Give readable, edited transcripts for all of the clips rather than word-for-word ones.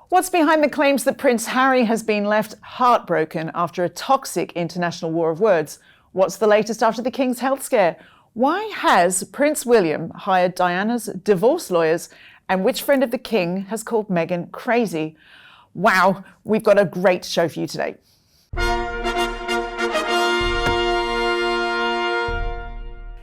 What's behind the claims that Prince Harry has been left heartbroken after a toxic international war of words? What's the latest after the King's health scare? Why has Prince William hired Diana's divorce lawyers? And which friend of the King has called Meghan crazy? Wow, we've got a great show for you today.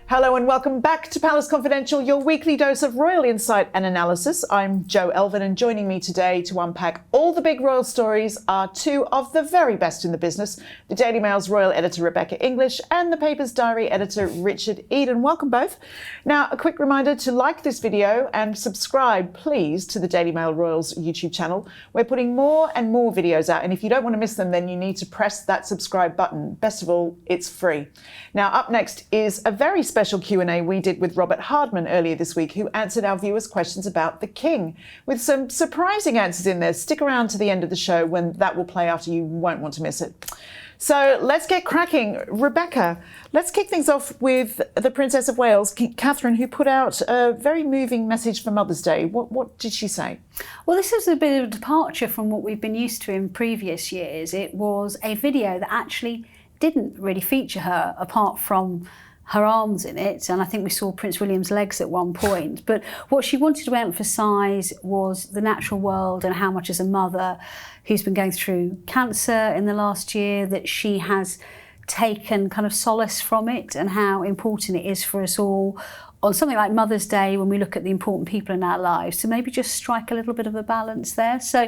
Hello and welcome back to Palace Confidential, your weekly dose of royal insight and analysis. I'm Jo Elvin, and joining me today to unpack all the big royal stories are two of the very best in the business, the Daily Mail's royal editor Rebecca English and the paper's diary editor Richard Eden. Welcome both. Now, a quick reminder to like this video and subscribe, please, to the Daily Mail Royals YouTube channel. We're putting more and more videos out, and if you don't want to miss them, then you need to press that subscribe button. Best of all, it's free. Now, up next is a very special Q&A we did with Robert Hardman earlier this week, who answered our viewers' questions about the King, with some surprising answers in there. Stick around to the end of the show when that will play after. You won't want to miss it. So let's get cracking. Rebecca, let's kick things off with the Princess of Wales, Catherine, who put out a very moving message for Mother's Day. What did she say? Well, this is a bit of a departure from what we've been used to in previous years. It was a video that actually didn't really feature her, apart from her arms in it, and I think we saw Prince William's legs at one point. But what she wanted to emphasise was the natural world and how much, as a mother who's been going through cancer in the last year, that she has taken kind of solace from it, and how important it is for us all on something like Mother's Day, when we look at the important people in our lives, to maybe just strike a little bit of a balance there. So,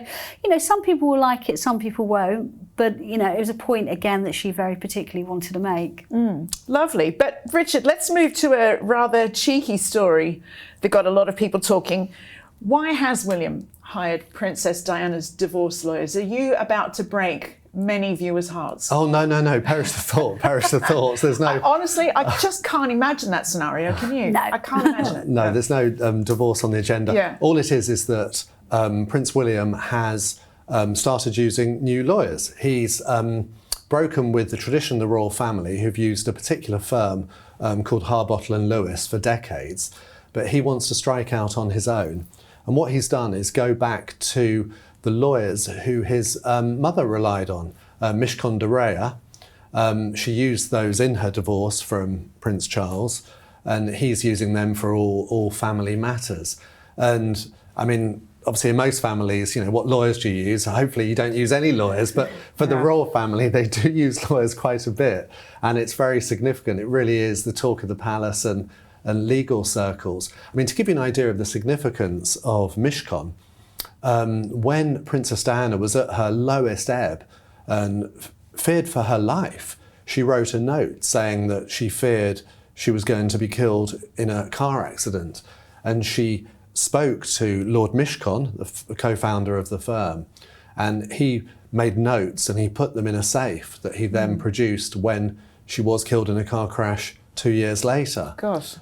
you know, some people will like it, some people won't, but, you know, it was a point, again, that she very particularly wanted to make. Lovely. But, Richard, let's move to a rather cheeky story that got a lot of people talking. Why has William hired Princess Diana's divorce lawyers? Are you about to break many viewers' hearts? Oh, no. Perish the thought, perish the thoughts. There's no... Honestly, I just can't imagine that scenario, can you? No. I can't imagine it. No, there's no divorce on the agenda. Yeah. All it is that Prince William has started using new lawyers. He's broken with the tradition of the royal family, who've used a particular firm called Harbottle and Lewis for decades, but he wants to strike out on his own. And what he's done is go back to the lawyers who his mother relied on, Mishcon de Rea. She used those in her divorce from Prince Charles, and he's using them for all family matters. And I mean, obviously in most families, you know, what lawyers do you use? Hopefully you don't use any lawyers, but for the royal family, they do use lawyers quite a bit. And it's very significant. It really is the talk of the palace and legal circles. I mean, to give you an idea of the significance of Mishcon, when Princess Diana was at her lowest ebb and feared for her life, she wrote a note saying that she feared she was going to be killed in a car accident. And she spoke to Lord Mishcon, the co-founder of the firm, and he made notes and he put them in a safe that he then produced when she was killed in a car crash 2 years later. Gosh.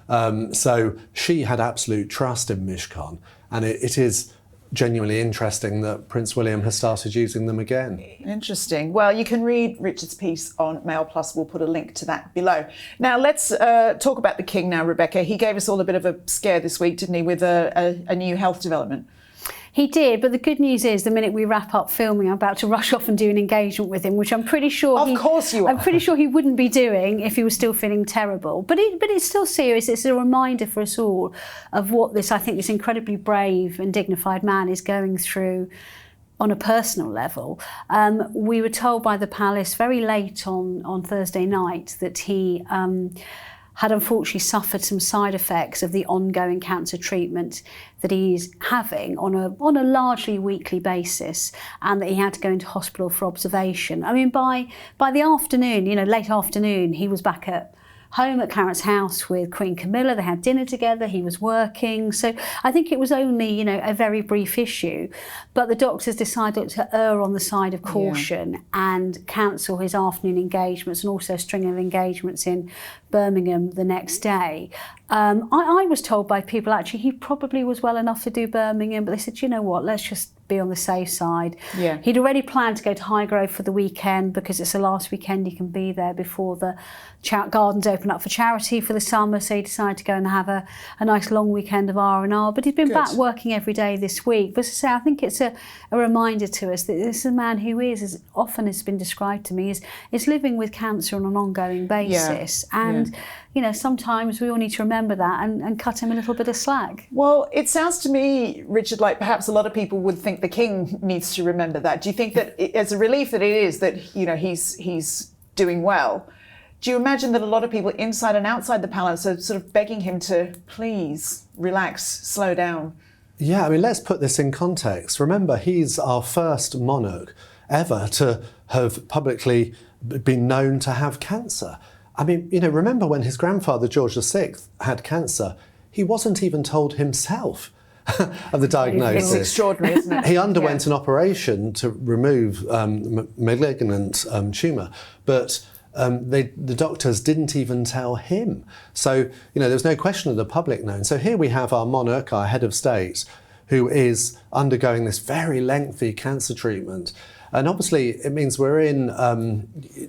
So she had absolute trust in Mishcon, and it is genuinely interesting that Prince William has started using them again. Interesting. Well, you can read Richard's piece on Mail Plus. We'll put a link to that below. Now, let's talk about the King now, Rebecca. He gave us all a bit of a scare this week, didn't he, with a new health development? He did, but the good news is the minute we wrap up filming, I'm about to rush off and do an engagement with him, which I'm pretty sure Of course you are. I'm pretty sure he wouldn't be doing if he was still feeling terrible. But it's still serious. It's a reminder for us all of what this incredibly brave and dignified man is going through on a personal level. We were told by the palace very late on Thursday night that he had unfortunately suffered some side effects of the ongoing cancer treatment that he's having on a largely weekly basis, and that he had to go into hospital for observation. I mean, by the afternoon, you know, late afternoon, he was back at home at Clarence House with Queen Camilla. They had dinner together, he was working. So I think it was only, you know, a very brief issue, but the doctors decided to err on the side of caution and cancel his afternoon engagements and also a string of engagements in Birmingham the next day. I was told by people, actually, he probably was well enough to do Birmingham, but they said, you know what, let's just be on the safe side. Yeah. He'd already planned to go to Highgrove for the weekend because it's the last weekend he can be there before the gardens open up for charity for the summer, so he decided to go and have a nice long weekend of R&R. But he's been back working every day this week. But as I say, I think it's a reminder to us that this is a man who is, as often has been described to me, is living with cancer on an ongoing basis. And you know, sometimes we all need to remember that and cut him a little bit of slack. Well, it sounds to me, Richard, like perhaps a lot of people would think the King needs to remember that. Do you think that, as a relief that it is that, you know, he's doing well, do you imagine that a lot of people inside and outside the palace are sort of begging him to please relax, slow down? Yeah, I mean, let's put this in context. Remember, he's our first monarch ever to have publicly been known to have cancer. I mean, you know, remember when his grandfather, George VI, had cancer, he wasn't even told himself of the diagnosis. It's extraordinary, isn't it? He underwent an operation to remove malignant tumour, but the doctors didn't even tell him. So, you know, there's no question of the public known. So here we have our monarch, our head of state, who is undergoing this very lengthy cancer treatment. And obviously it means we're in,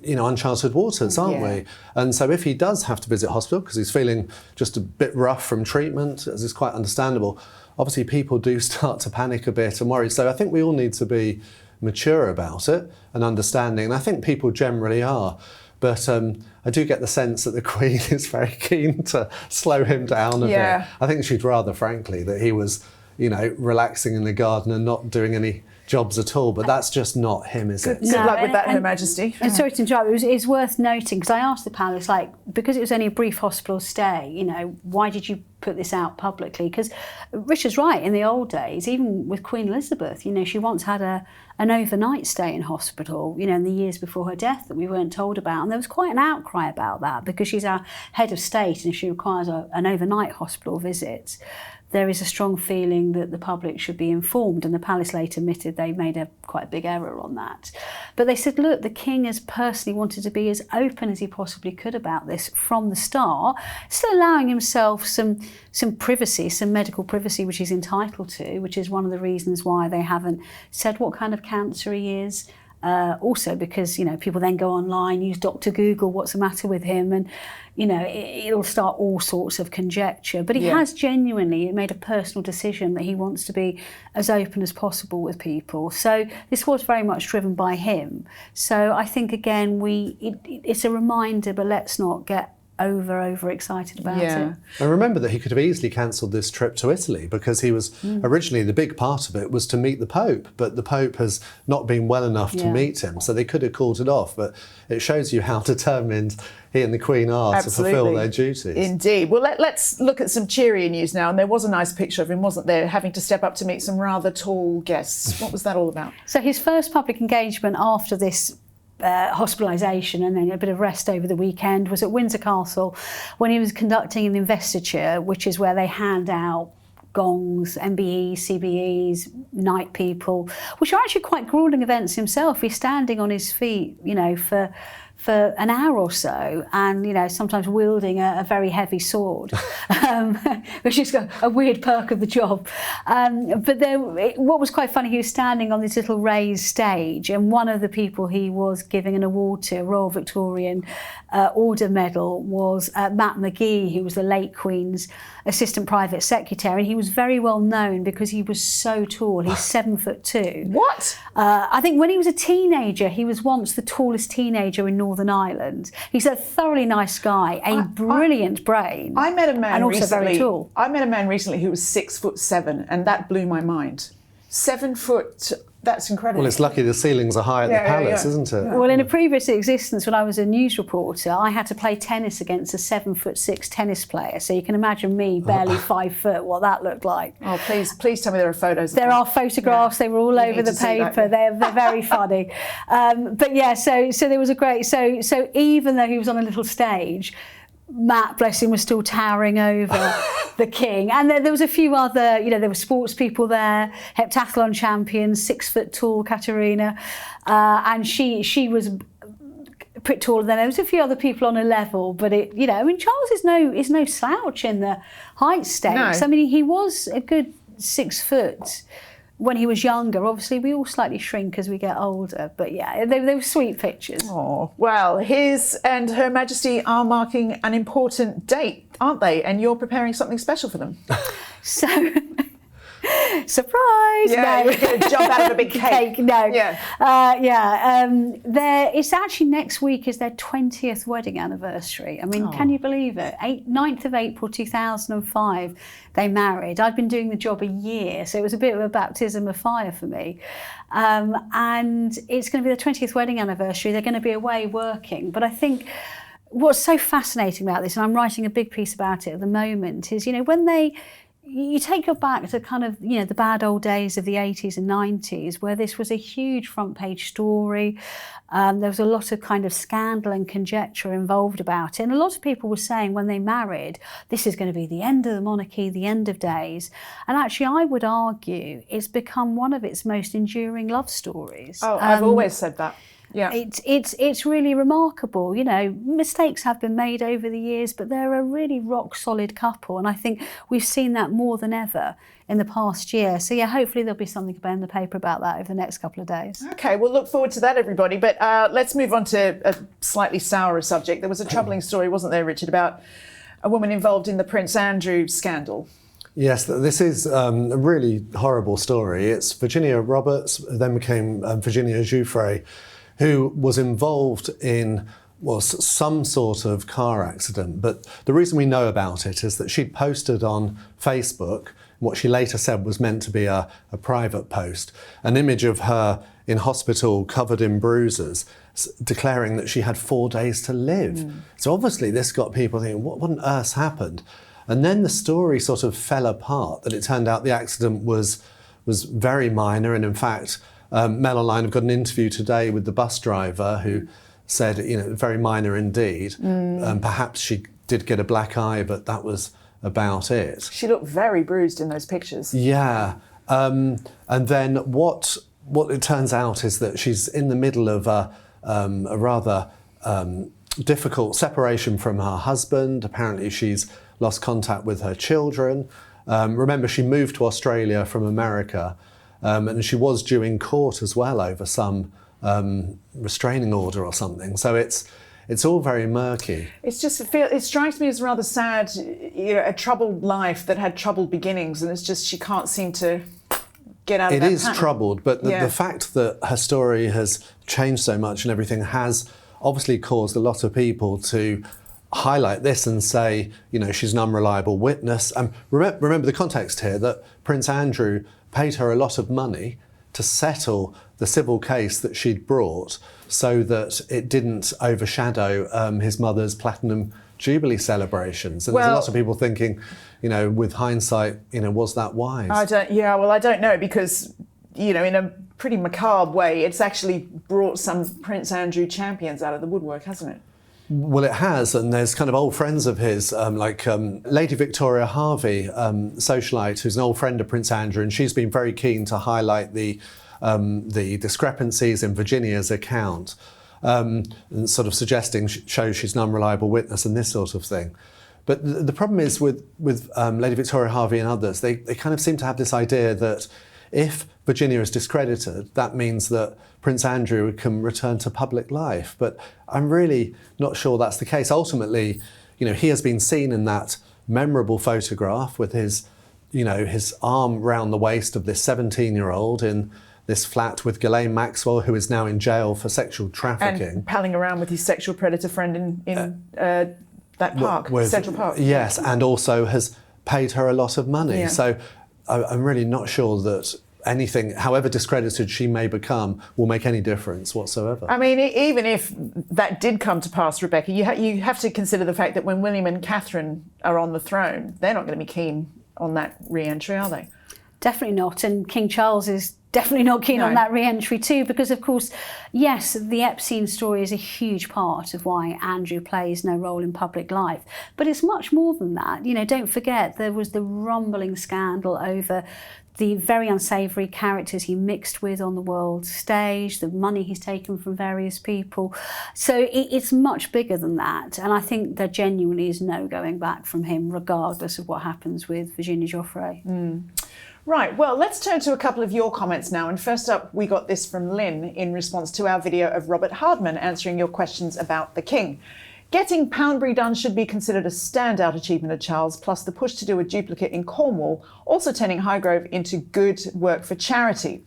you know, uncharted waters, aren't we? And so if he does have to visit hospital because he's feeling just a bit rough from treatment, as is quite understandable, obviously people do start to panic a bit and worry. So I think we all need to be mature about it and understanding. And I think people generally are. But I do get the sense that the Queen is very keen to slow him down a bit. I think she'd rather, frankly, that he was, you know, relaxing in the garden and not doing any jobs at all, but that's just not him, is it? Good luck with that, Her Majesty. And sorry to interrupt, it's worth noting, because I asked the palace, like, because it was only a brief hospital stay, you know, why did you put this out publicly? Because Richard's right, in the old days, even with Queen Elizabeth, you know, she once had an overnight stay in hospital, you know, in the years before her death that we weren't told about. And there was quite an outcry about that because she's our head of state and she requires an overnight hospital visit. There is a strong feeling that the public should be informed, and the palace later admitted they made quite a big error on that. But they said, look, the King has personally wanted to be as open as he possibly could about this from the start, still allowing himself some privacy, some medical privacy, which he's entitled to, which is one of the reasons why they haven't said what kind of cancer he is. Also because, you know, people then go online, use Dr. Google, what's the matter with him? And, you know, it'll start all sorts of conjecture. But he has genuinely made a personal decision that he wants to be as open as possible with people. So this was very much driven by him. So I think, again, it's a reminder, but let's not get over excited about it. And remember that he could have easily cancelled this trip to Italy because he was originally, the big part of it was to meet the Pope, but the Pope has not been well enough to meet him, so they could have called it off. But it shows you how determined he and the Queen are to fulfil their duties. Indeed. Well, let's look at some cheerier news now. And there was a nice picture of him, wasn't there, having to step up to meet some rather tall guests. What was that all about? So his first public engagement after this hospitalisation and then a bit of rest over the weekend was at Windsor Castle when he was conducting an investiture, which is where they hand out gongs, MBEs, CBEs, night people, which are actually quite gruelling events himself. He's standing on his feet, you know, for an hour or so, and, you know, sometimes wielding a very heavy sword, which is a weird perk of the job. But what was quite funny, he was standing on this little raised stage, and one of the people he was giving an award to, a Royal Victorian Order medal, was Matt McGee, who was the late Queen's assistant private secretary, and he was very well known because he was so tall. He's 7'2". What? I think when he was a teenager, he was once the tallest teenager in Northern Ireland. He's a thoroughly nice guy, brilliant brain. I met a man and also recently, very tall. I met a man recently who was 6'7", and that blew my mind. 7 foot. That's incredible. Well, it's lucky the ceilings are high at the palace, isn't it? Well, in a previous existence, when I was a news reporter, I had to play tennis against a 7'6" tennis player. So you can imagine me, barely 5 foot, what that looked like. Oh, please tell me there are photos. There are photographs. They were all over the paper. They're very funny. But yeah, so there was a great. So even though he was on a little stage, Matt, bless him, was still towering over the King. And there was a few other, you know, there were sports people there, heptathlon champion, 6 foot tall Katerina, and she was a bit taller than there was a few other people on a level, but it, you know, I mean, Charles is no slouch in the height stakes. No. I mean, he was a good 6 foot. when he was younger. Obviously, we all slightly shrink as we get older, but yeah, they were sweet pictures. Oh, well, his and Her Majesty are marking an important date, aren't they? And you're preparing something special for them. So, surprise! Yeah, no. you're going to jump out of a big cake. No. Yeah. It's actually next week is their 20th wedding anniversary. I mean, can you believe it? 9th of April 2005, they married. I'd been doing the job a year, so it was a bit of a baptism of fire for me. And it's going to be the 20th wedding anniversary. They're going to be away working. But I think what's so fascinating about this, and I'm writing a big piece about it at the moment, is, when you take your back to kind of, the bad old days of the 80s and 90s, where this was a huge front page story. There was a lot of kind of scandal and conjecture involved about it. And a lot of people were saying when they married, this is going to be the end of the monarchy, the end of days. And actually, I would argue it's become one of its most enduring love stories. Oh, I've always said that. Yeah. It's really remarkable. Mistakes have been made over the years, but they're a really rock solid couple. And I think we've seen that more than ever in the past year. So yeah, hopefully there'll be something in the paper about that over the next couple of days. Okay, we'll look forward to that, everybody. But let's move on to a slightly sourer subject. There was a troubling story, wasn't there, Richard, about a woman involved in the Prince Andrew scandal? Yes, this is a really horrible story. It's Virginia Roberts, then became Virginia Guiffre, who was involved in some sort of car accident. But the reason we know about it is that she'd posted on Facebook what she later said was meant to be a private post, an image of her in hospital covered in bruises, declaring that she had 4 days to live. So obviously this got people thinking, what on earth happened? And then the story sort of fell apart, that it turned out the accident was very minor, and in fact, Mail Online have got an interview today with the bus driver who said, very minor indeed. Perhaps she did get a black eye, but that was about it. She looked very bruised in those pictures. Yeah. And then what it turns out is that she's in the middle of a rather difficult separation from her husband. Apparently she's lost contact with her children. Remember, she moved to Australia from America. And she was due in court as well over some restraining order or something. So it's all very murky. It strikes me as rather sad, a troubled life that had troubled beginnings, and it's just she can't seem to get out of that It is pattern. troubled, but the fact that her story has changed so much and everything has obviously caused a lot of people to highlight this and say, she's an unreliable witness. Remember the context here, that Prince Andrew paid her a lot of money to settle the civil case that she'd brought so that it didn't overshadow his mother's Platinum Jubilee celebrations. And there's a lot of people thinking, with hindsight, was that wise? I don't know, because, in a pretty macabre way, it's actually brought some Prince Andrew champions out of the woodwork, hasn't it? Well, it has, and there's kind of old friends of his, like Lady Victoria Harvey, socialite, who's an old friend of Prince Andrew, and she's been very keen to highlight the discrepancies in Virginia's account, and sort of suggesting shows she's an unreliable witness and this sort of thing. But the problem is with Lady Victoria Harvey and others, they kind of seem to have this idea that if Virginia is discredited, that means that Prince Andrew can return to public life. But I'm really not sure that's the case. Ultimately, he has been seen in that memorable photograph with his arm round the waist of this 17-year-old in this flat with Ghislaine Maxwell, who is now in jail for sexual trafficking. And palling around with his sexual predator friend in that park, Central Park. Yes, and also has paid her a lot of money. Yeah. So I'm really not sure that anything, however discredited she may become, will make any difference whatsoever. I mean, even if that did come to pass, Rebecca, you have to consider the fact that when William and Catherine are on the throne, they're not going to be keen on that re-entry, are they? Definitely not. And King Charles is definitely not keen on that re-entry too, because of course, yes, the Epstein story is a huge part of why Andrew plays no role in public life. But it's much more than that. Don't forget, there was the rumbling scandal over the very unsavoury characters he mixed with on the world stage, the money he's taken from various people. So it's much bigger than that. And I think there genuinely is no going back from him, regardless of what happens with Virginia Guiffre. Right, well, let's turn to a couple of your comments now. And first up, we got this from Lynn in response to our video of Robert Hardman answering your questions about the King. Getting Poundbury done should be considered a standout achievement of Charles, plus the push to do a duplicate in Cornwall, also turning Highgrove into good work for charity.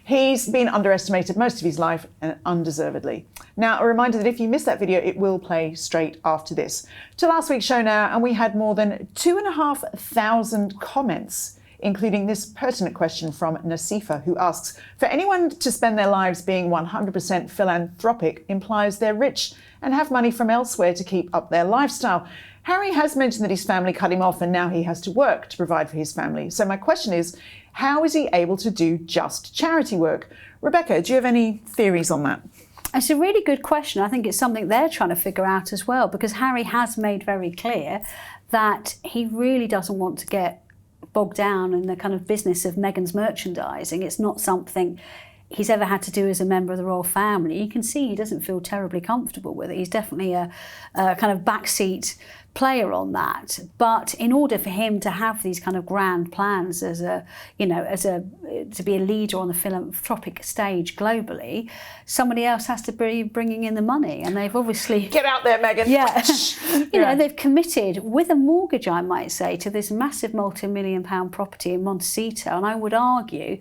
He's been underestimated most of his life, and undeservedly. Now, a reminder that if you missed that video, it will play straight after this. To last week's show now, and we had more than 2,500 comments, including this pertinent question from Nasifa, who asks, for anyone to spend their lives being 100% philanthropic implies they're rich and have money from elsewhere to keep up their lifestyle. Harry has mentioned that his family cut him off and now he has to work to provide for his family. So my question is, how is he able to do just charity work? Rebecca, do you have any theories on that? It's a really good question. I think it's something they're trying to figure out as well, because Harry has made very clear that he really doesn't want to get bogged down in the kind of business of Meghan's merchandising. It's not something he's ever had to do as a member of the royal family. You can see he doesn't feel terribly comfortable with it. He's definitely a kind of backseat player on that. But in order for him to have these kind of grand plans as a, you know, to be a leader on the philanthropic stage globally, somebody else has to be bringing in the money. And they've obviously... Get out there, Meghan. Yeah. You know, they've committed with a mortgage, I might say, to this massive multi-million-pound property in Montecito. And I would argue,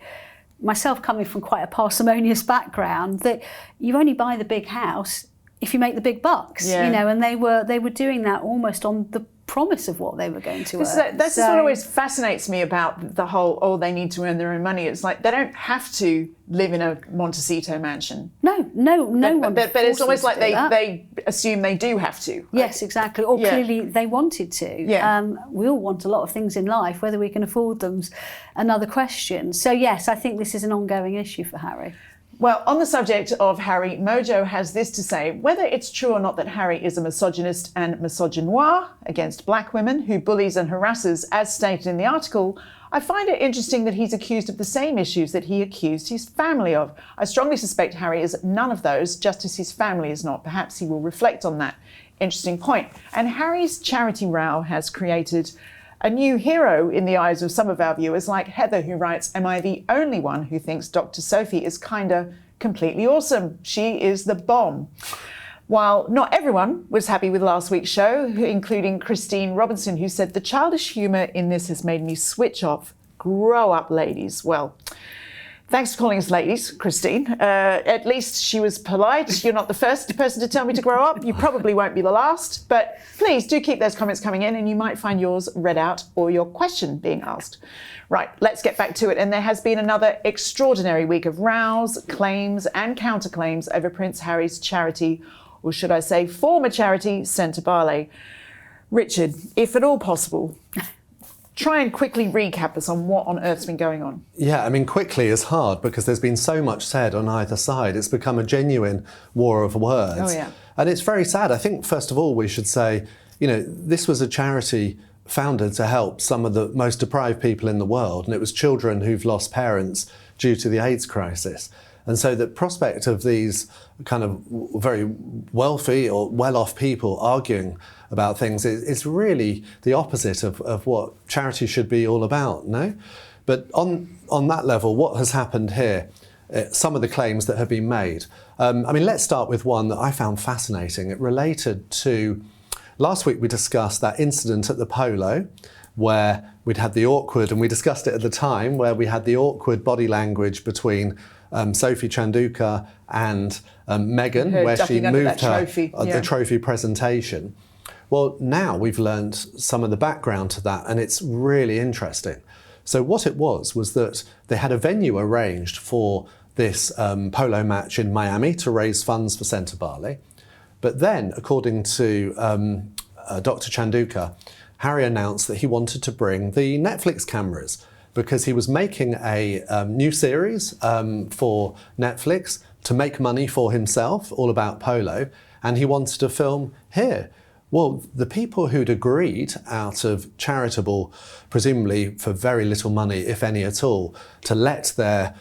myself coming from quite a parsimonious background, that you only buy the big house if you make the big bucks, you know, and they were doing that almost on the promise of what they were going to earn. That's what always fascinates me about the whole, they need to earn their own money. It's like, they don't have to live in a Montecito mansion. No one. But it's almost like they assume they do have to. Yes, exactly. Or clearly they wanted to. Yeah. We all want a lot of things in life. Whether we can afford them's another question. So yes, I think this is an ongoing issue for Harry. Well, on the subject of Harry, Mojo has this to say: whether it's true or not that Harry is a misogynist and misogynoir against black women who bullies and harasses, as stated in the article, I find it interesting that he's accused of the same issues that he accused his family of. I strongly suspect Harry is none of those, just as his family is not. Perhaps he will reflect on that. Interesting point. And Harry's charity row has created a new hero in the eyes of some of our viewers, like Heather, who writes, am I the only one who thinks Dr Sophie is kinda completely awesome? She is the bomb. While not everyone was happy with last week's show, including Christine Robinson, who said, the childish humour in this has made me switch off. Grow up, ladies. Well, thanks for calling us ladies, Christine. At least she was polite. You're not the first person to tell me to grow up. You probably won't be the last. But please do keep those comments coming in and you might find yours read out or your question being asked. Right, let's get back to it. And there has been another extraordinary week of rows, claims and counterclaims over Prince Harry's charity, or should I say former charity, Sentebale. Richard, if at all possible, try and quickly recap us on what on earth's been going on. Yeah, I mean, quickly is hard because there's been so much said on either side. It's become a genuine war of words. Oh, yeah. And it's very sad. I think, first of all, we should say, you know, this was a charity founded to help some of the most deprived people in the world, and it was children who've lost parents due to the AIDS crisis. And so the prospect of these kind of very wealthy or well-off people arguing about things is really the opposite of what charity should be all about, no? But on that level, what has happened here, some of the claims that have been made. I mean, let's start with one that I found fascinating. It related to, last week we discussed that incident at the Polo where we'd had the awkward, and we discussed it at the time, where we had the awkward body language between Sophie Chandauka and Meghan, where she moved the trophy presentation. Well, now we've learned some of the background to that, and it's really interesting. So what it was that they had a venue arranged for this polo match in Miami to raise funds for Sentebale. But then, according to Dr Chandauka, Harry announced that he wanted to bring the Netflix cameras because he was making a new series for Netflix to make money for himself, all about polo, and he wanted to film here. Well, the people who'd agreed out of charitable, presumably for very little money, if any at all, to let their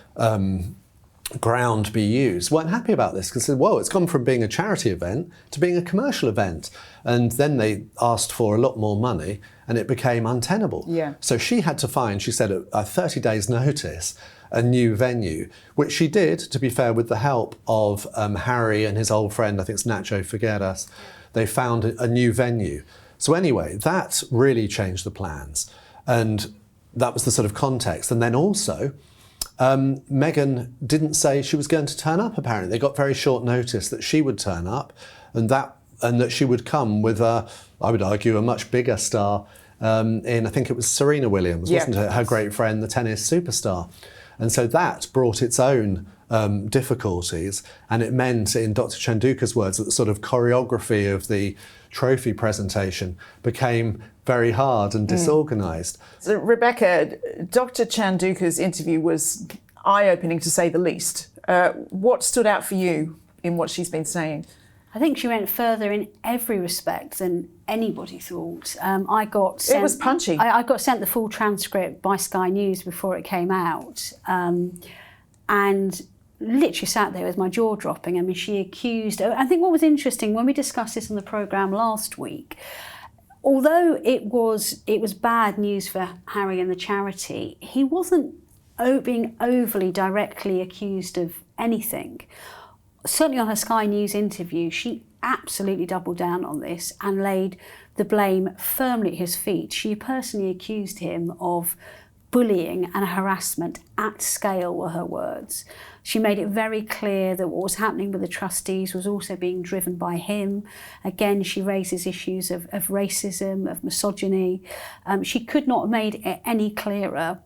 ground be used, weren't happy about this because, well, it's gone from being a charity event to being a commercial event. And then they asked for a lot more money and it became untenable. Yeah. So she had to find, she said, at 30 days notice, a new venue, which she did, to be fair, with the help of Harry and his old friend, I think it's Nacho Figueras. They found a new venue. So anyway, that really changed the plans. And that was the sort of context. And then also, Meghan didn't say she was going to turn up, apparently. They got very short notice that she would turn up and that she would come with, I would argue, a much bigger star in, I think it was Serena Williams, wasn't it? Her great friend, the tennis superstar. And so that brought its own difficulties, and it meant, in Dr Chandauka's words, that the sort of choreography of the trophy presentation became very hard and disorganised. So, Rebecca, Dr Chandauka's interview was eye-opening, to say the least. What stood out for you in what she's been saying? I think she went further in every respect than anybody thought. It was punchy. I got sent the full transcript by Sky News before it came out, and literally sat there with my jaw dropping. I mean, she accused. I think what was interesting when we discussed this on the programme last week, although it was bad news for Harry and the charity, he wasn't being overly directly accused of anything. Certainly on her Sky News interview, she absolutely doubled down on this and laid the blame firmly at his feet. She personally accused him of bullying and harassment at scale, were her words. She made it very clear that what was happening with the trustees was also being driven by him. Again, she raises issues of racism, of misogyny. She could not have made it any clearer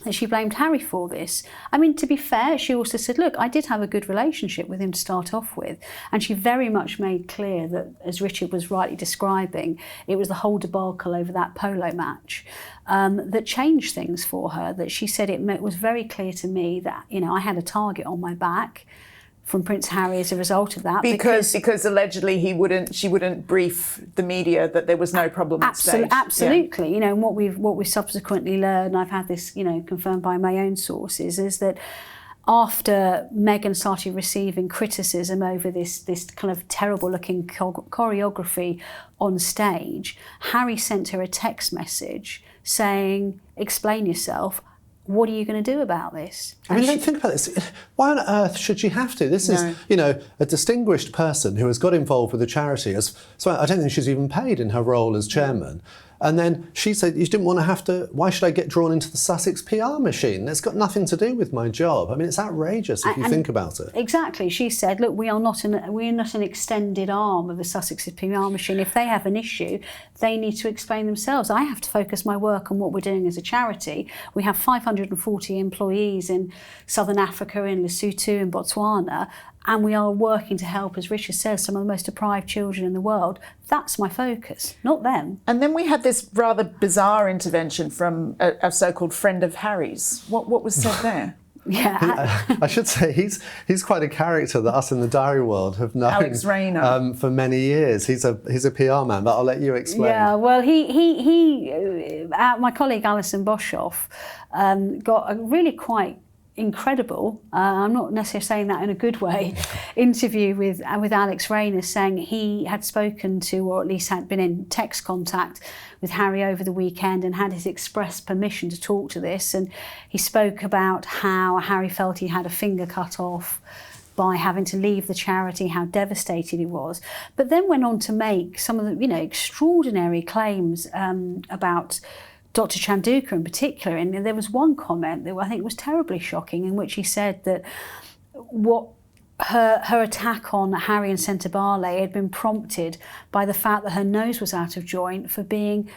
that she blamed Harry for this. I mean, to be fair, she also said, look, I did have a good relationship with him to start off with. And she very much made clear that, as Richard was rightly describing, it was the whole debacle over that polo match that changed things for her, that she said it was very clear to me that, you know, I had a target on my back from Prince Harry as a result of that. Because allegedly she wouldn't brief the media that there was no problem at stage. Absolutely. Yeah. You know, and what we've subsequently learned, and I've had this, you know, confirmed by my own sources, is that after Meghan started receiving criticism over this kind of terrible looking choreography on stage, Harry sent her a text message saying, explain yourself. What are you going to do about this? I mean, think about this. Why on earth should she have to? This is, you know, a distinguished person who has got involved with the charity. So I don't think she's even paid in her role as chairman. And then she said, you didn't want to have to, why should I get drawn into the Sussex PR machine? It's got nothing to do with my job. I mean, it's outrageous if you think about it. Exactly. She said, look, we're not an extended arm of the Sussex PR machine. If they have an issue, they need to explain themselves. I have to focus my work on what we're doing as a charity. We have 540 employees in Southern Africa, in Lesotho, in Botswana, and we are working to help, as Richard says, some of the most deprived children in the world. That's my focus, not them. And then we had this rather bizarre intervention from a so-called friend of Harry's. What was said there? Yeah, I should say he's quite a character that us in the diary world have known Alex Rayner. For many years. He's a PR man, but I'll let you explain. Yeah, well, my colleague ALISON BOSHOFF got a really quite incredible, I'm not necessarily saying that in a good way, interview with Alex Rayner, saying he had spoken to, or at least had been in text contact with Harry over the weekend and had his express permission to talk to this. And he spoke about how Harry felt he had a finger cut off by having to leave the charity, how devastated he was, but then went on to make some of the, you know, extraordinary claims about Dr Chandauka in particular. And there was one comment that I think was terribly shocking, in which he said that what her attack on Harry and Sentebale had been prompted by the fact that her nose was out of joint for being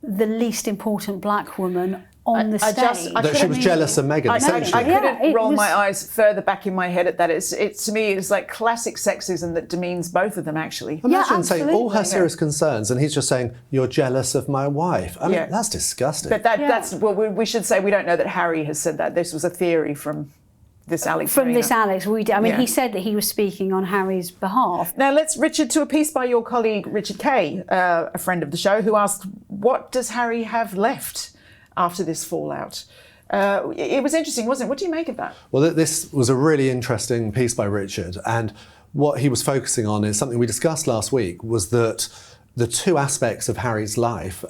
the least important black woman on the stage. That she was jealous of Meghan, essentially. I couldn't roll my eyes further back in my head at that. To me, it's like classic sexism that demeans both of them, actually. Imagine saying all her serious concerns, and he's just saying, you're jealous of my wife. I mean, that's disgusting. But that's, well, we should say we don't know that Harry has said that. This was a theory from this Alex. He said that he was speaking on Harry's behalf. Now let's, Richard, to a piece by your colleague Richard Kay, a friend of the show, who asked, what does Harry have left after this fallout? It was interesting, wasn't it? What do you make of that? Well, this was a really interesting piece by Richard, and what he was focusing on is something we discussed last week, was that the two aspects of Harry's life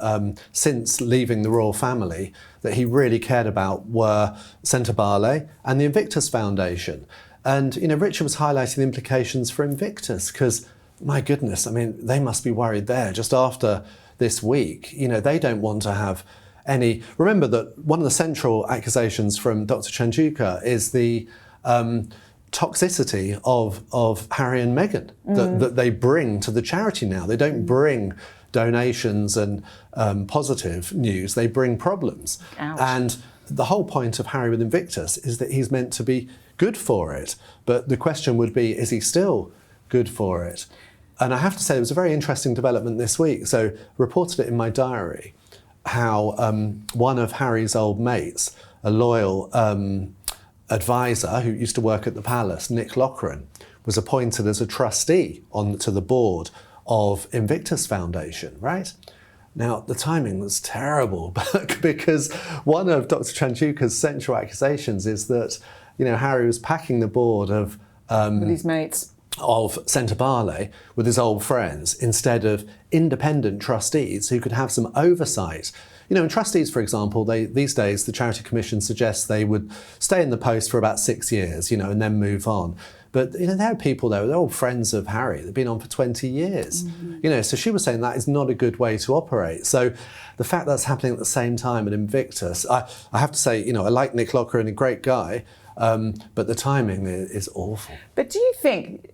since leaving the royal family that he really cared about were Sentebale and the Invictus Foundation. And, Richard was highlighting the implications for Invictus, because, my goodness, I mean, they must be worried there just after this week. They don't want to have any... Remember that one of the central accusations from Dr Chandauka is the toxicity of Harry and Meghan that they bring to the charity now. They don't bring donations and positive news, they bring problems. Ouch. And the whole point of Harry with Invictus is that he's meant to be good for it. But the question would be, is he still good for it? And I have to say, it was a very interesting development this week. So reported it in my diary, how one of Harry's old mates, a loyal advisor who used to work at the palace, Nick Loughran, was appointed as a trustee to the board of Invictus Foundation, right? Now, the timing was terrible because one of Dr Chandauka's central accusations is that, Harry was packing the board of... with his mates. Of Sentebale with his old friends instead of independent trustees who could have some oversight. And trustees, for example, these days the Charity Commission suggests they would stay in the post for about 6 years, and then move on. But there are people there, they're all friends of Harry, they've been on for 20 years. So she was saying that is not a good way to operate. So the fact that's happening at the same time at Invictus, I have to say, I like Nick Loughran, a great guy, but the timing is awful. But do you think,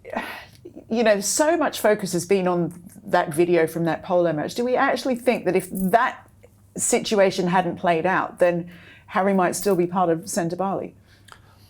so much focus has been on that video from that polo match. Do we actually think that if that situation hadn't played out, then Harry might still be part of Sentebale?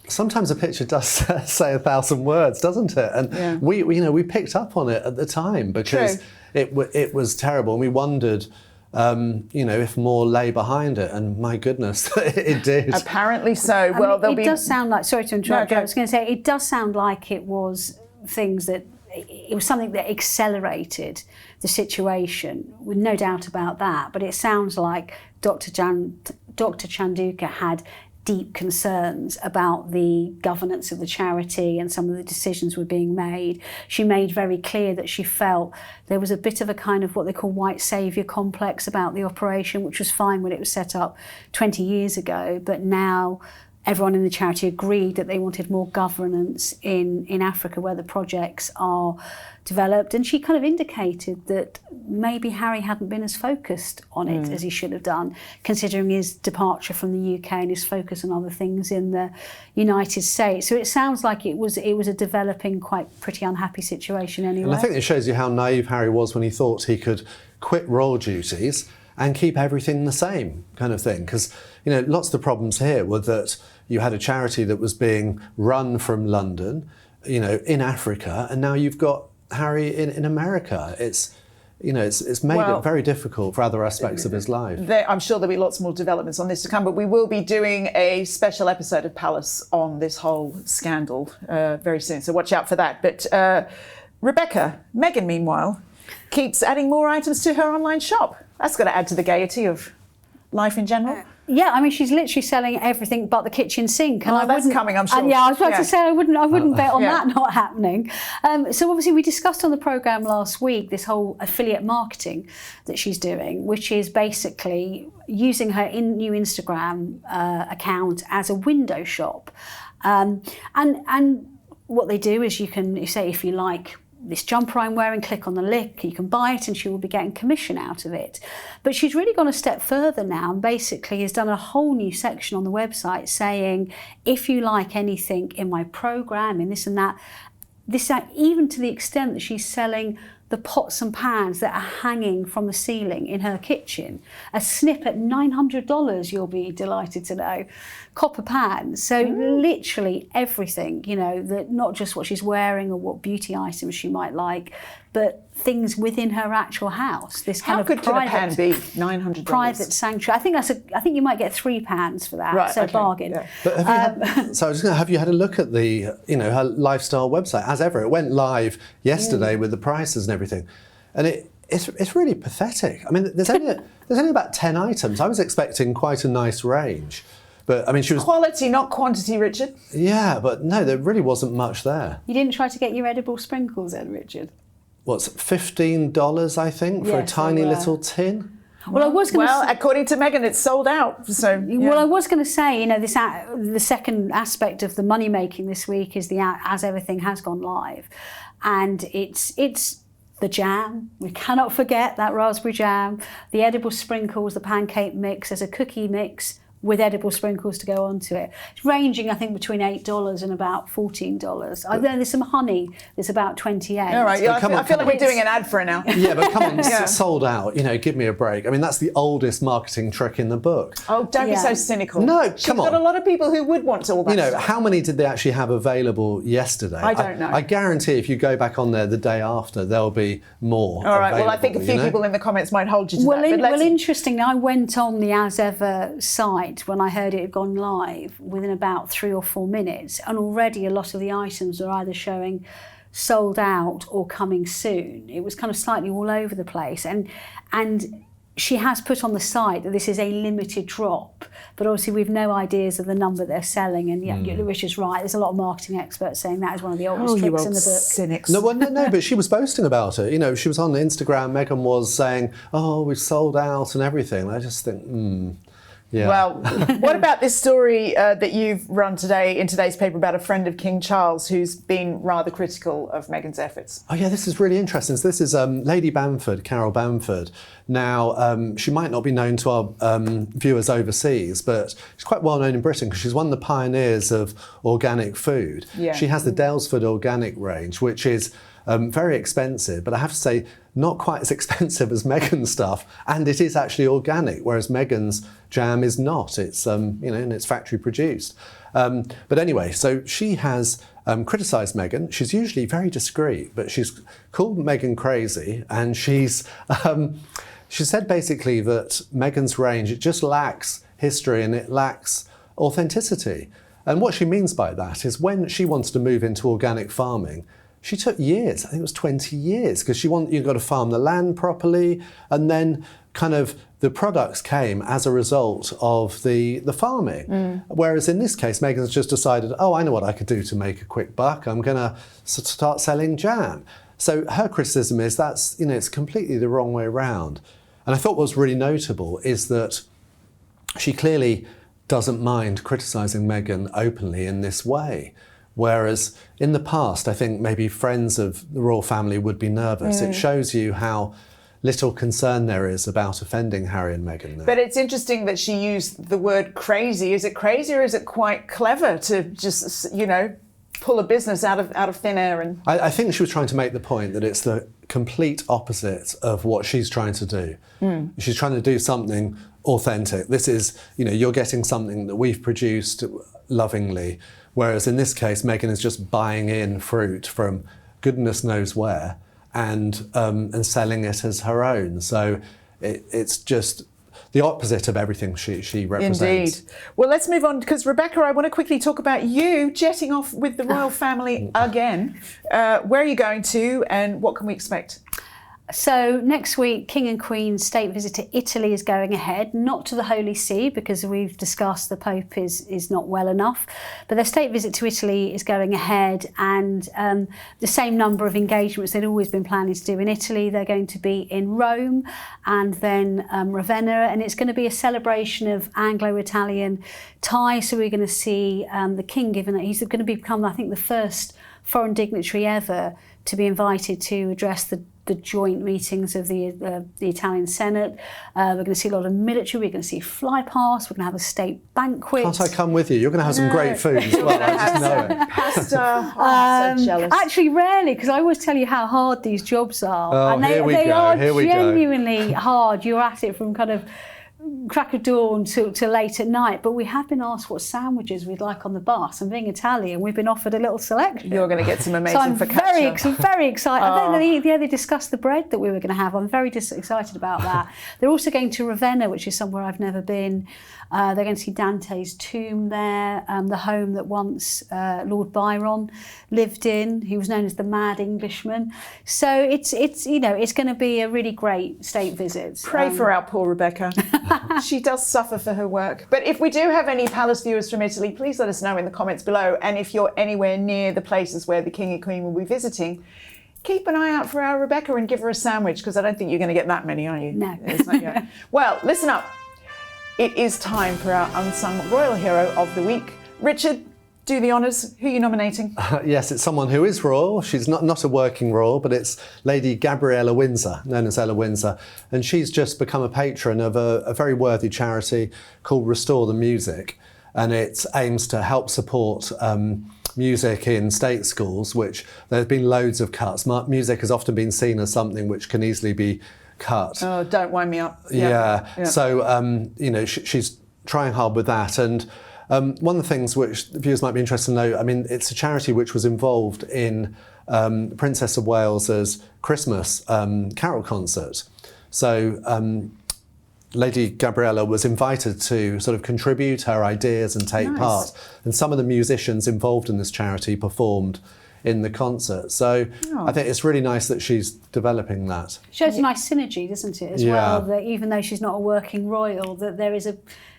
Sometimes a picture does say 1,000 words, doesn't it? And we picked up on it at the time because it was terrible, and we wondered, if more lay behind it, and my goodness, it did. Apparently so. Well, it does sound like, sorry to interrupt you, I was going to say, it does sound like it was things that, it was something that accelerated the situation, with no doubt about that, but it sounds like Dr Chandauka had deep concerns about the governance of the charity and some of the decisions were being made. She made very clear that she felt there was a bit of a kind of what they call white saviour complex about the operation, which was fine when it was set up 20 years ago, but now everyone in the charity agreed that they wanted more governance in Africa where the projects are developed. And she kind of indicated that maybe Harry hadn't been as focused on it as he should have done, considering his departure from the UK and his focus on other things in the United States. So it sounds like it was a developing, pretty unhappy situation anyway. And I think it shows you how naive Harry was when he thought he could quit royal duties and keep everything the same, kind of thing. Because, lots of the problems here were that you had a charity that was being run from London, in Africa, and now you've got Harry in America. It's made it very difficult for other aspects of his life. I'm sure there'll be lots more developments on this to come, but we will be doing a special episode of Palace on this whole scandal very soon, so watch out for that. But Meghan, meanwhile, keeps adding more items to her online shop. That's got to add to the gaiety of life in general. Yeah, I mean, she's literally selling everything but the kitchen sink. And that's coming, I'm sure. I was about to say, I wouldn't bet on that not happening. So obviously we discussed on the programme last week this whole affiliate marketing that she's doing, which is basically using her new Instagram account as a window shop. And what they do is you say, if you like this jumper I'm wearing, click on the link, you can buy it and she will be getting commission out of it. But she's really gone a step further now and basically has done a whole new section on the website saying, if you like anything in my programme, in this and that, even to the extent that she's selling the pots and pans that are hanging from the ceiling in her kitchen. A snip at $900, you'll be delighted to know. Copper pans. So literally everything, that not just what she's wearing or what beauty items she might like, but things within her actual house. This kind of private, can a pan be? $900. Private sanctuary. I think you might get 3 pans for that. Right, so okay. Bargain. Yeah. But have you had a look at the her lifestyle website? As ever, it went live yesterday with the prices and everything, and it's really pathetic. I mean, there's only about 10 items. I was expecting quite a nice range. But I mean, she was Quality, not quantity, Richard. yeah, but no, there really wasn't much there. You didn't try to get your edible sprinkles then, Richard? What's $15, I think, for a Yes, tiny they were. little tin? Well, I was going to Well, according to Meghan, it's sold out. So, yeah. Well, I was going to say, you know, the second aspect of the money making this week is as everything has gone live, and it's the jam. We cannot forget that raspberry jam, the edible sprinkles, the pancake mix. There's a cookie mix with edible sprinkles to go onto it. It's ranging, I think, between $8 and about $14. I know there's some honey that's about $28. All right, yeah, I feel like we're doing an ad for it now. Yeah, but come on, Yeah. sold out. You know, give me a break. I mean, that's the oldest marketing trick in the book. Oh, don't be Yeah. so cynical. No, She's come got on. a lot of people who would want all that You know, stuff. how many did they actually have available yesterday? I don't know. I guarantee if you go back on there the day after, there'll be more. All right, well, I think a available, few you know? people in the comments might hold you to Well, that. But interestingly, I went on the As Ever site when I heard it had gone live within about 3 or 4 minutes, and already a lot of the items are either showing sold out or coming soon. It was kind of slightly all over the place, and she has put on the site that this is a limited drop, but obviously we've no ideas of the number they're selling. And yeah, Richard's right. There's a lot of marketing experts saying that is one of the oldest you tricks old in the book. cynics. No, well, no, but she was boasting about it. You know, she was on Instagram. Meghan was saying, "Oh, we've sold out and everything." I just think, yeah. Well, what about this story that you've run today in today's paper about a friend of King Charles who's been rather critical of Meghan's efforts? Oh yeah, this is really interesting. So this is Lady Bamford, Carol Bamford. Now, she might not be known to our viewers overseas, but she's quite well known in Britain because she's one of the pioneers of organic food. Yeah. She has the Dalesford organic range, which is very expensive, but I have to say, not quite as expensive as Meghan's stuff, and it is actually organic, whereas Meghan's jam is not. It's and it's factory produced. But anyway, so she has criticised Meghan. She's usually very discreet, but she's called Meghan crazy, and she said basically that Meghan's range, it just lacks history and it lacks authenticity. And what she means by that is when she wants to move into organic farming, she took years. I think it was 20 years because you've got to farm the land properly, and then kind of the products came as a result of the farming. Whereas in this case, Meghan's just decided, oh, I know what I could do to make a quick buck. I'm going to start selling jam. So her criticism is it's completely the wrong way around. And I thought what was really notable is that she clearly doesn't mind criticising Meghan openly in this way. Whereas in the past, I think maybe friends of the royal family would be nervous. It shows you how little concern there is about offending Harry and Meghan there. But it's interesting that she used the word crazy. Is it crazy or is it quite clever to just, pull a business out of thin air? And I think she was trying to make the point that it's the complete opposite of what she's trying to do. She's trying to do something authentic. This is, you're getting something that we've produced lovingly. Whereas in this case, Meghan is just buying in fruit from goodness knows where and selling it as her own. So it's just the opposite of everything she represents. Indeed. Well, let's move on because, Rebecca, I want to quickly talk about you jetting off with the royal family again. Where are you going to and what can we expect? So next week, King and Queen's state visit to Italy is going ahead, not to the Holy See because we've discussed the Pope is not well enough, but their state visit to Italy is going ahead, and the same number of engagements they'd always been planning to do in Italy. They're going to be in Rome and then Ravenna, and it's going to be a celebration of Anglo-Italian ties. So we're going to see the King he's going to become, I think, the first foreign dignitary ever to be invited to address the joint meetings of the Italian Senate. We're going to see a lot of military. We're going to see fly past. We're going to have a state banquet. Can't I come with you? You're going to have some great food as well. I just know it. Pasta. Oh, so jealous. Actually, rarely, because I always tell you how hard these jobs are. Oh, And they here are we go. genuinely hard. You're at it from kind of crack of dawn till late at night, but we have been asked what sandwiches we'd like on the bus, and being Italian, we've been offered a little selection. You're going to get some amazing so I'm focaccia. very excited. I don't know, they discussed the bread that we were going to have. I'm very excited about that. They're also going to Ravenna, which is somewhere I've never been. They're going to see Dante's tomb there, the home that once Lord Byron lived in. He was known as the Mad Englishman. So it's going to be a really great state visit. Pray for our poor Rebecca. She does suffer for her work. But if we do have any palace viewers from Italy, please let us know in the comments below. And if you're anywhere near the places where the King and Queen will be visiting, keep an eye out for our Rebecca and give her a sandwich, because I don't think you're going to get that many, are you? No. Well, listen up. It is time for our unsung royal hero of the week. Richard, do the honours. Who are you nominating? Yes, it's someone who is royal. She's not a working royal, but it's Lady Gabriella Windsor, known as Ella Windsor. And she's just become a patron of a very worthy charity called Restore the Music. And it aims to help support music in state schools, which there's been loads of cuts. Music has often been seen as something which can easily be cut. Oh, don't wind me up. Yeah. So, you know, she's trying hard with that. And one of the things which viewers might be interested to know, I mean, it's a charity which was involved in Princess of Wales's Christmas carol concert. So Lady Gabriella was invited to sort of contribute her ideas and take part. And some of the musicians involved in this charity performed in the concert. So I think it's really nice that she's developing that. Shows a nice synergy, doesn't it, as well, that even though she's not a working royal, that there is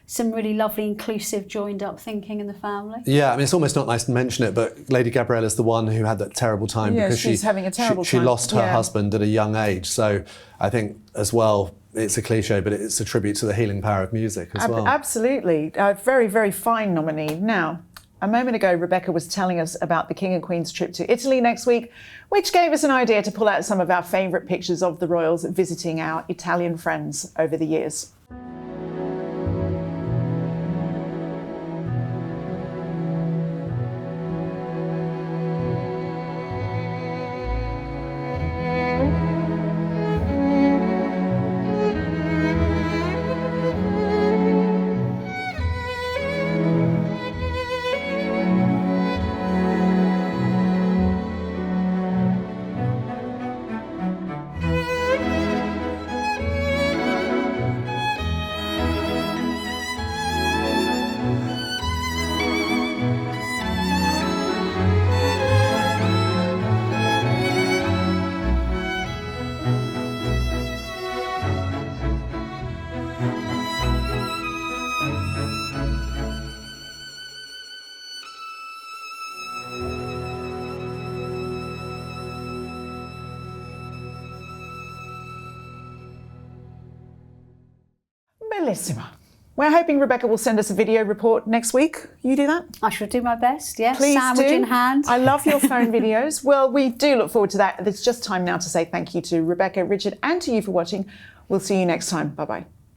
some really lovely, inclusive, joined-up thinking in the family. Yeah, I mean, it's almost not nice to mention it, but Lady Gabriella's the one who had that terrible time because she's having a terrible she time. lost her husband at a young age. So I think, as well, it's a cliche, but it's a tribute to the healing power of music as well. Absolutely. A very, very fine nominee. Now, a moment ago, Rebecca was telling us about the King and Queen's trip to Italy next week, which gave us an idea to pull out some of our favourite pictures of the royals visiting our Italian friends over the years. Bellissima. We're hoping Rebecca will send us a video report next week. You do that? I shall do my best, yes. Please Sandwich do. in hand. I love your phone videos. Well, we do look forward to that. It's just time now to say thank you to Rebecca, Richard, and to you for watching. We'll see you next time. Bye-bye.